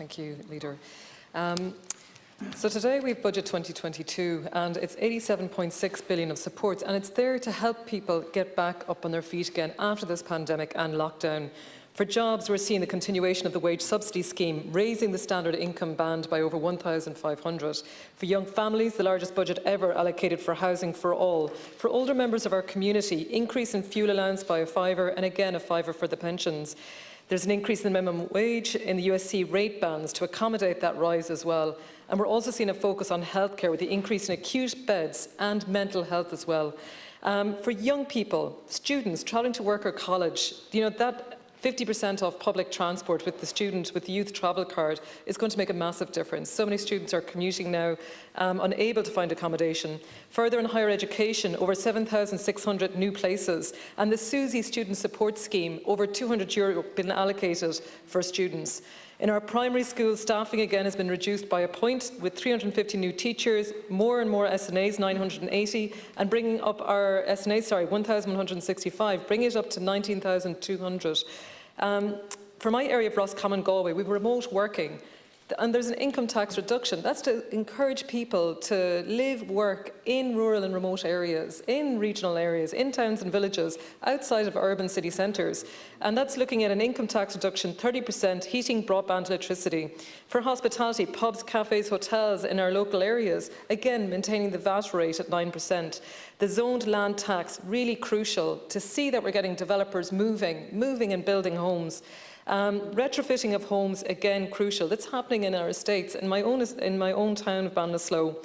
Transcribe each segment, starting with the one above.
Thank you, Leader. So today we've Budget 2022 and it's 87.6 billion of support, and it's there to help people get back up on their feet again after this pandemic and lockdown. For jobs, we're seeing the continuation of the wage subsidy scheme, raising the standard income band by over 1,500. For young families, the largest budget ever allocated for housing for all. For older members of our community, increase in fuel allowance by a fiver, and again a fiver for the pensions. There's an increase in the minimum wage in the USC rate bands to accommodate that rise as well. And we're also seeing a focus on healthcare with the increase in acute beds and mental health as well. For young people, students travelling to work or college, that 50% off public transport with the youth travel card is going to make a massive difference. So many students are commuting now, unable to find accommodation. Further in higher education, over 7,600 new places. And the SUSI Student Support Scheme, over €200 been allocated for students. In our primary schools, staffing again has been reduced by a point, with 350 new teachers, more and more SNAs, 980, and bringing up our 1,165, bringing it up to 19,200. For my area of Roscommon, Galway, we have remote working, and there's an income tax reduction. That's to encourage people to live, work in rural and remote areas, in regional areas, in towns and villages, outside of urban city centres. And that's looking at an income tax reduction, 30%, heating, broadband, electricity. For hospitality, pubs, cafes, hotels in our local areas, again, maintaining the VAT rate at 9%. The zoned land tax, really crucial to see that we're getting developers moving and building homes. Retrofitting of homes, again, crucial. That's happening in our estates. In my own town of Ballinasloe,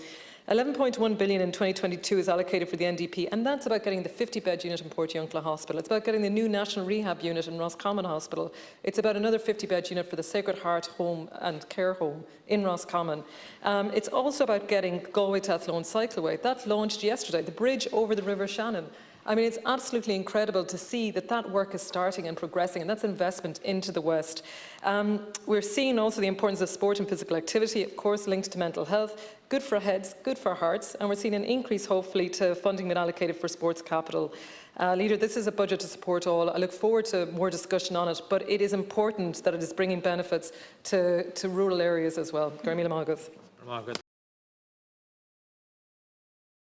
11.1 billion in 2022 is allocated for the NDP, and that's about getting the 50-bed unit in Portiuncula Hospital. It's about getting the new National Rehab Unit in Roscommon Hospital. It's about another 50-bed unit for the Sacred Heart Home and Care Home in Roscommon. It's also about getting Galway to Athlone Cycleway. That launched yesterday, the bridge over the River Shannon. I mean, it's absolutely incredible to see that work is starting and progressing, and that's investment into the West. We're seeing also the importance of sport and physical activity, of course, linked to mental health, good for heads, good for hearts, and we're seeing an increase, hopefully, to funding being allocated for sports capital. Leader, this is a budget to support all. I look forward to more discussion on it, but it is important that it is bringing benefits to rural areas as well.